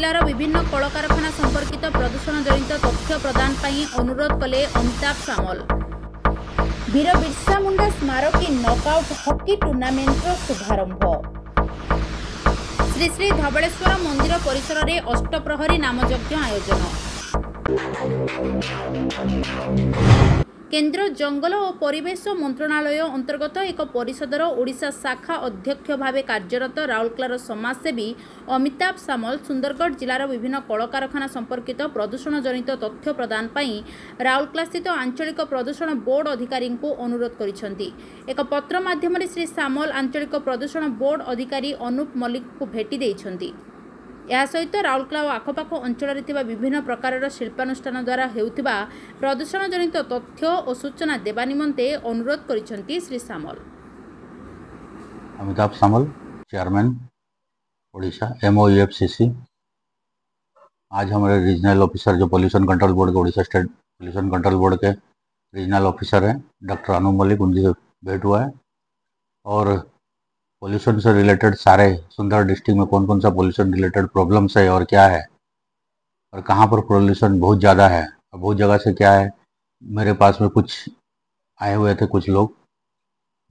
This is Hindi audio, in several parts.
जिलार विभिन्न कलकारखाना संपर्कित प्रदूषण जनित तथ्य प्रदान पई अनुरोध कले अमिताभ सामल। वीर Birsa Munda स्मारकी knockout hockey tournament शुभारंभ। श्री श्री धवलेश्वर मंदिर परिसर में अष्टप्रहरी नामयज्ञ आयोजन। केंद्र जंगल और परिवेश मंत्रणालय अंतर्गत एक परिषदर ओडिशा शाखा अध्यक्ष भाव कार्यरत राउरकेलार समाजसेवी अमिताभ सामल सुंदरगढ़ जिलार विभिन्न कलकारखाना संपर्कित प्रदूषण जनित तथ्य प्रदान पई राउरकेला स्थित आंचलिक प्रदूषण बोर्ड अधिकारी को अनुरोध करिसेंती। एक पत्र माध्यम श्री सामल आंचलिक प्रदूषण बोर्ड अधिकारी अनूप मल्लिक को भेटी देइछंती। या सहित राउरकेला और आखपाख अंचल विभिन्न प्रकार शिल्पानुष्ठान द्वारा हेउथिबा प्रदूषण जनित तथ्य और सूचना देवा निमंते अनुरोध करिसेंती श्री सामल। अमिताभ सामल, चेयरमैन ओडिशा MOEFCC। आज हमारे रीजनल ऑफिसर जो पोल्यूशन कंट्रोल बोर्ड के Odisha state pollution control board के रीजनल ऑफिसर हैं डॉक्टर अनूप मल्लिक, उनसे भेंट हुआ है और पोल्यूशन से रिलेटेड सारे सुंदर डिस्ट्रिक्ट में कौन कौन सा पोल्यूशन रिलेटेड प्रॉब्लम्स है और क्या है और कहाँ पर पोल्यूशन बहुत ज़्यादा है और बहुत जगह से क्या है। मेरे पास में कुछ आए हुए थे कुछ लोग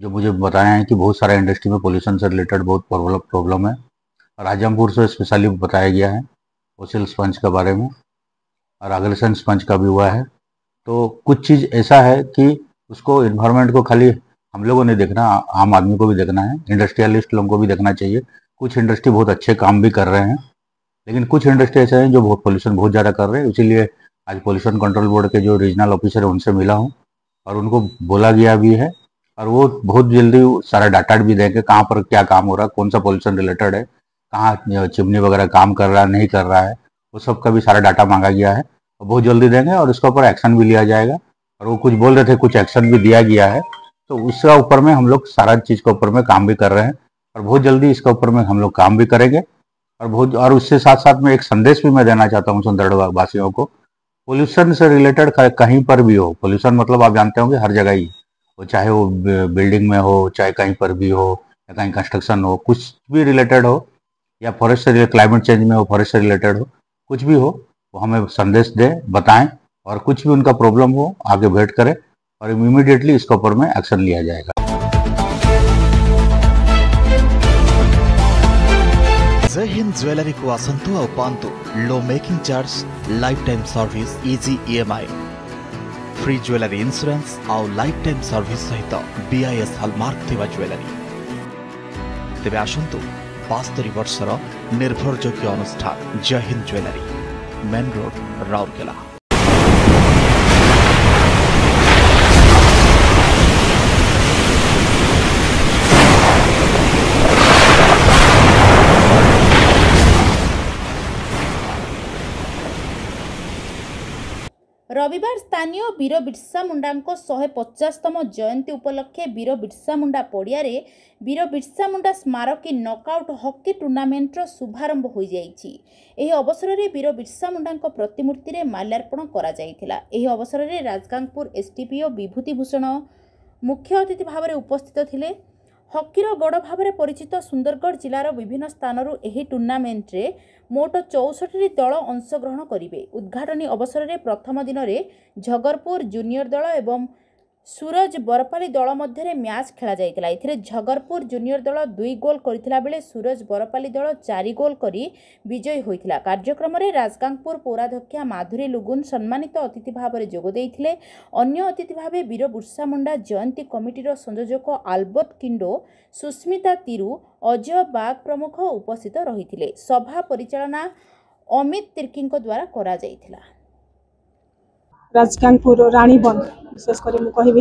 जो मुझे बताए हैं कि बहुत सारे इंडस्ट्री में पोल्यूशन से रिलेटेड बहुत प्रॉब्लम है और आजमपुर से स्पेशली बताया गया है फोसिल स्पंज के बारे में और अग्रेशन स्पंज का भी हुआ है। तो कुछ चीज़ ऐसा है कि उसको इन्वायरमेंट को खाली हम लोगों ने देखना, आम आदमी को भी देखना है, इंडस्ट्रियलिस्ट लोगों को भी देखना चाहिए। कुछ इंडस्ट्री बहुत अच्छे काम भी कर रहे हैं लेकिन कुछ इंडस्ट्री ऐसे हैं जो बहुत पोल्यूशन बहुत ज़्यादा कर रहे हैं। इसीलिए आज पोल्यूशन कंट्रोल बोर्ड के जो रीजनल ऑफिसर है उनसे मिला हूँ और उनको बोला गया भी है और वो बहुत जल्दी सारा डाटा भी देंगे कहाँ पर क्या काम हो रहा है, कौन सा पोल्यूशन रिलेटेड है, कहाँ चिमनी वगैरह काम कर रहा है नहीं कर रहा है, वो सब का भी सारा डाटा मांगा गया है और बहुत जल्दी देंगे और इसके ऊपर एक्शन भी लिया जाएगा। और वो कुछ बोल रहे थे कुछ एक्शन भी दिया गया है तो उसका ऊपर में हम लोग सारा चीज़ के ऊपर में काम भी कर रहे हैं और बहुत जल्दी इसके ऊपर में हम लोग काम भी करेंगे और उससे साथ साथ में एक संदेश भी मैं देना चाहता हूँ सुंदरगढ़ वासियों को। पोल्यूशन से रिलेटेड कहीं पर भी हो, पोल्यूशन मतलब आप जानते होंगे हर जगह ही हो, चाहे वो बिल्डिंग में हो, चाहे कहीं पर भी हो या कहीं कंस्ट्रक्शन हो, कुछ भी रिलेटेड हो या फॉरेस्ट से क्लाइमेट चेंज में हो, फॉरेस्ट से रिलेटेड हो, कुछ भी हो वो हमें संदेश दें, बताएं और कुछ भी उनका प्रॉब्लम हो आगे भेंट करें और इमीडिएटली इसके ऊपर में एक्शन लिया जाएगा। जय हिंद ज्वेलरी को आसंतु और पांतु low making charge, life time service, easy EMI, free jewellery insurance और लाइफ टाइम सर्विस सहित BIS हॉलमार्क थिबा ज्वेलरी। तेबे आसंतु 72 वर्षर निर्भरयोग्य अनुष्ठान Jai Hind jewellery, main road, Rourkela. रविवार स्थानीय वीर बिरसा मुंडा 150तम जयंती उपलक्षे वीर बिरसा मुंडा पड़िया रे वीर Birsa Munda स्मारकी knockout hockey tournament शुभारंभ हो जाइछि। एही अवसर में वीर बिरसा मुंडा प्रतिमूर्ति रे माल्यार्पण करा जाइथिला। एही अवसर में राजगांगपुर SDPO विभूति भूषण मुख्य अतिथि भाव में उपस्थित थिले। हॉकीर गड़ भाव में परिचित सुंदरगढ़ जिलार विभिन्न स्थानरू एही टूर्नामेंट रे मोट 64 दल अंशग्रहण करिवे। उद्घाटनी अवसर में प्रथम दिन में झगरपुर जूनियर दल एवं सूरज बरपाली दल मध्य मैच खेला जाइतिला। एथिरे झगरपुर जूनियर दल 2 गोल करथिला बेले सूरज बरपाली दल 4 गोल करी विजयी होइतिला। कार्यक्रम में राजगांगपुर पौराध्यक्षा माधुरी लुगुन सम्मानित अतिथि भाव में जोग देइथिले। अन्य अतिथि भाव वीर बिरसा मुंडा जयंती कमिटीर संयोजक आल्बर्ट किंडो, सुस्मिता तिरु, अजय बाग प्रमुख उपस्थित रहिथिले। सभा परिचालना अमित तिर्की द्वारा करा जाइथिला। राजगांगपुर रानीबंध विशेषकर मुझे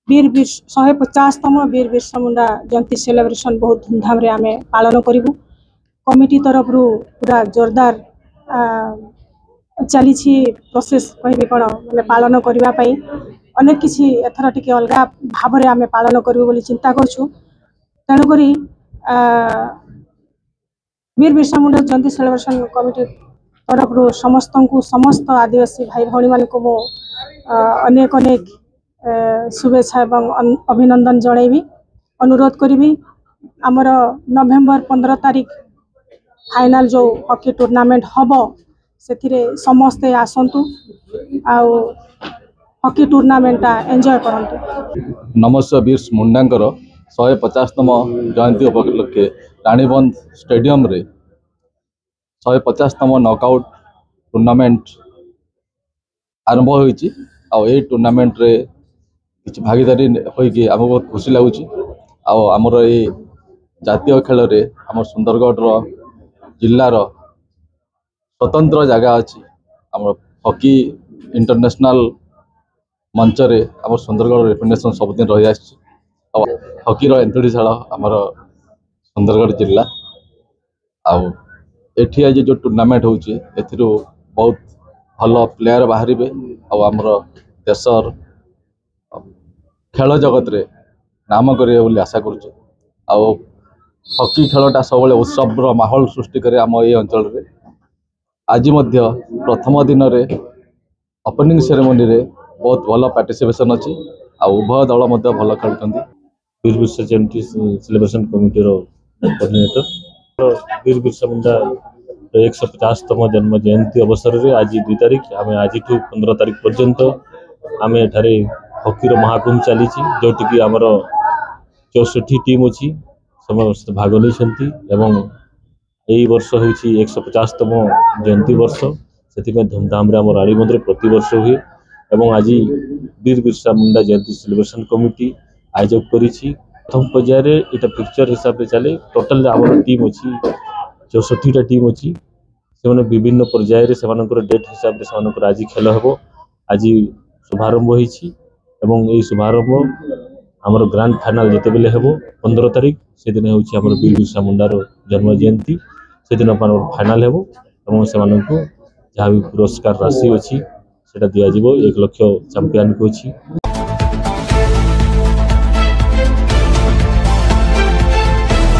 वीर 150तम वीर बिरसा मुंडा जयंती सेलिब्रेशन बहुत धूमधाम रे आमे पालन करूँ। कमिटी तरफ पूरा जोरदार चली प्रोसेस कहि कौन मैंने पालन करने अनेक किसी एथर टी अलग भाव में आम पालन करूँ बोली चिंता करूँ। तेणुक वीर बिरसा मुंडा जयंती सेलिब्रेशन कमिटी तरफ समस्त आदिवासी भाई भौणी मान को अनेक अनेक शुभेच्छा एवं अभिनंदन जनइबी। अनुरोध करी आमर नवेम्बर 15 तारिख फाइनल जो हॉकी टूर्नामेंट हम से समस्ते आसतु आउ हॉकी टूर्नामेंट एंजॉय करंतु। नमस्ते बीर्स मुंडांकर 150तम जयंती उपलक्षे रानीबंध स्टेडियम रे 150तम नॉकआउट टूर्नामेंट आरंभ होईची आ ए टूर्नामेंट रे किछि भागीदारी होईकी आम बहुत खुशी लगुच। आमर ये जातीय खेल रे आम सुंदरगढ़ रो जिल्लार स्वतंत्र जगह अच्छी आम हॉकी इंटरनेशनल मंच रे आम सुंदरगढ़ रेपुटेशन सबुदिन रही आसी। हॉकी रो एंतुड़ीशाल आमर सुंदरगढ़ जिला एठी आज जो टूर्नामेंट होची एथिरो बहुत भल प्लेयर बाहर आमर देशर खेल जगत रे नाम करेंगे बोली आशा करुचे। हॉकी खेलटा सब उत्सव माहौल सृष्टि करे आम ये अंचल रे। आज मध्य प्रथम दिन रे ओपनिंग सेरेमनी रे बहुत भल पार्टिसिपेशन अच्छी उभय दल मध्य भल खेलुछंती। वीर बिरसा जयंती सेलिब्रेशन कमिटी रो कोऑर्डिनेटर वीर बिरसा मुंडा 150तम जन्म जयंती अवसर रे आज 2 तारिख आम आज 15 तारिख पर्यंत आम एठारे हॉकी रो महाकुंभ चली जोटि कि आमर 64 टीम अच्छी समस्त भाग नहीं एवं यही वर्ष हूँ 150तम जयंती वर्ष से धूमधाम आम रानीबंध प्रति वर्ष हुए एवं आज वीर बिरसा मुंडा जयंती सेलिब्रेशन कमिटी आयोजक करी प्रथम पर्यायर यहाँ पिक्चर हिसाब से चले टोटाल आम टीम अच्छी 64टा टीम अच्छी से विभिन्न पर्यायर से डेट हिसाब से आज खेल हम आज शुभारंभ होती यही शुभारंभ आमर ग्रांड फाइनाल जिते बेले हेबो 15 तारिख से दिन होची आमर वीर बिरसा मुंडार जन्म जयंती से दिन फाइनाल हेबो एवं से माननको जहाँ भी पुरस्कार राशि अच्छी सेटा दिया जिवो 1 लाख चैंपियन को अच्छी।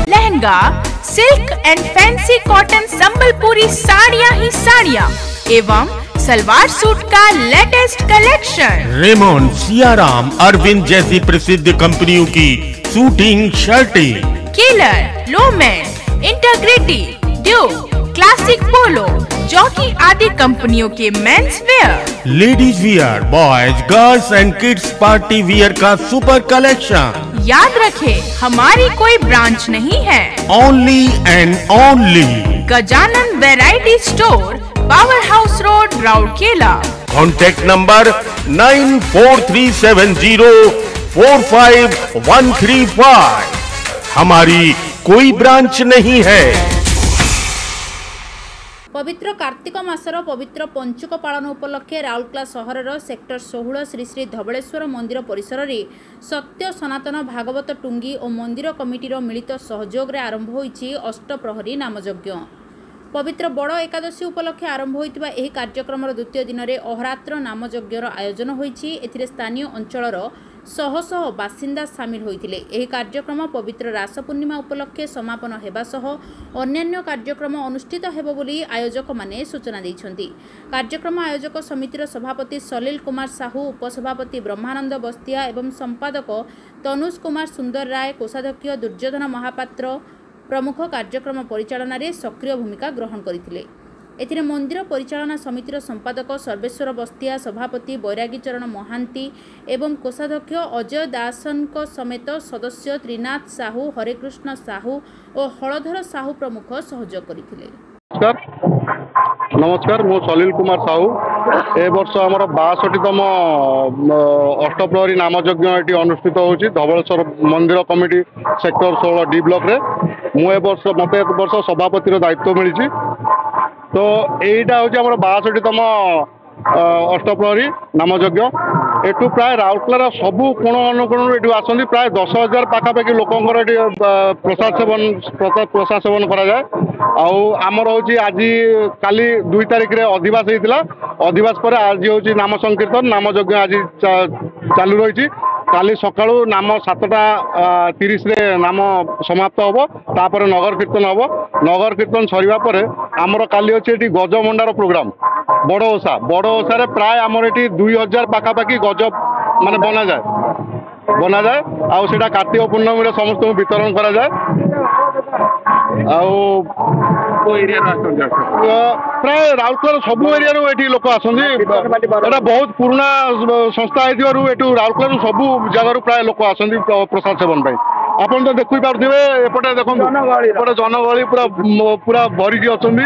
Lehenga silk and fancy cotton Sambalpuri साड़ियाँ ही साड़ियाँ एवं सलवार सूट का latest collection Raymond, Siyaram, Arvind जैसी प्रसिद्ध कंपनियों की शूटिंग शर्टें, Killer, Lawman, integrity, Duke, classic polo, Jockey आदि कंपनियों के men's wear, ladies wear, boys, girls and kids party wear का सुपर कलेक्शन। याद रखें हमारी कोई ब्रांच नहीं है, only and only Gajanan variety store, power house road, Rourkela. Contact number 9437045135। हमारी कोई ब्रांच नहीं है। पवित्र कार्तिक मासर पवित्र पंचुक पालन उपलक्षे राउरकेला सहरर सेक्टर 16 श्री श्री धबलेश्वर मंदिर परिसर में सत्य सनातन भागवत टुंगी और मंदिर कमिटीर मिलित सहयोग रे आरंभ होईछि अष्टप्रहरी नामयज्ञ। पवित्र बड़ एकादशी उपलक्षे आरंभ होइतिबा एही कार्यक्रमर द्वितीय दिन में अहरात्र नामयज्ञर आयोजन होईछि। एथिरे स्थानीय अंचलर शह शह बासिंदा सामिल होइतिले। एही कार्यक्रम पवित्र रास पूर्णिमा उपलक्षे समापन हेबा सह अन्यान्य कार्यक्रम अनुष्ठित हेबो बोली आयोजक माने सूचना दैछन्ति। कार्यक्रम आयोजक समितिर सभापति सलील कुमार साहू, उपसभापति ब्रह्मानंद बस्तिया एवं संपादक तनुष कुमार सुंदर राय, कोषाध्यक्ष दुर्योधन महापात्र प्रमुख कार्यक्रम परिचालन रे सक्रिय भूमिका ग्रहण करथिले। एथिरे मंदिर परिचालना समितिर संपादक सर्वेश्वर बस्तिया, सभापति बैरागी चरण महांती एवं कोषाध्यक्ष अजय दासनक समेत सदस्य त्रिनाथ साहू, हरेकृष्ण साहू और हलधर साहू प्रमुख सहयोग करथिले। नमस्कार, मु सलील कुमार साहू। ए वर्ष आमर 62तम अष्टप्रहरी नामयज्ञ ये अनुष्ठित होची धवलेश्वर मंदिर कमिटी सेक्टर 16 डी ब्लॉक रे। मु ए वर्ष मते एक वर्ष सभापतिर दायित्व मिली। तो यहीटा हूँ आम 62तम अष्टप्रहरी नामयज्ञ। एटू प्राय राउरकेलार सबू कोण अनुकोण ये आसती प्राय 10,000 पाखापाखि लोकंर प्रसाद सेवन कराए। आमर हूँ आज काली 2 तारिख रे अधिवास होता। अधिवास पर आज हूँ नाम संकीर्तन नामयज्ञ आज चालू रही। काली सका नाम 7:30 रे नाम समाप्त हम। तापर नगर कीर्तन हम। नगर कीर्तन सरिबा परे आमर काली अच्छे ये गज मंडार प्रोग्राम बड़ ओषा। बड़ ओषा प्राय आमर ये 2,000 पाखापाखि गज माने बना जाए आउटा कार्तिक पूर्णमी समस्त वितरण करा जाए। ପ୍ରାୟ ରାଉରକେଲାର ସବୁ ଏରିଆରୁ ଏଠି ଲୋକ ଆସନ୍ତି। ଏଇଟା ବହୁତ ପୁରୁଣା ସଂସ୍ଥା ହେଇଥିବାରୁ ଏଠୁ ରାଉରକେଲାରୁ ସବୁ ଜାଗାରୁ ପ୍ରାୟ ଲୋକ ଆସନ୍ତି ପ୍ରସାଦ ସେବନ ପାଇଁ। ଆପଣ ତ ଦେଖିପାରୁଥିବେ ଏପଟେ ଦେଖନ୍ତୁ, ଏପଟେ ଜନଗହଳି ପୁରା ଭରିକି ଅଛନ୍ତି।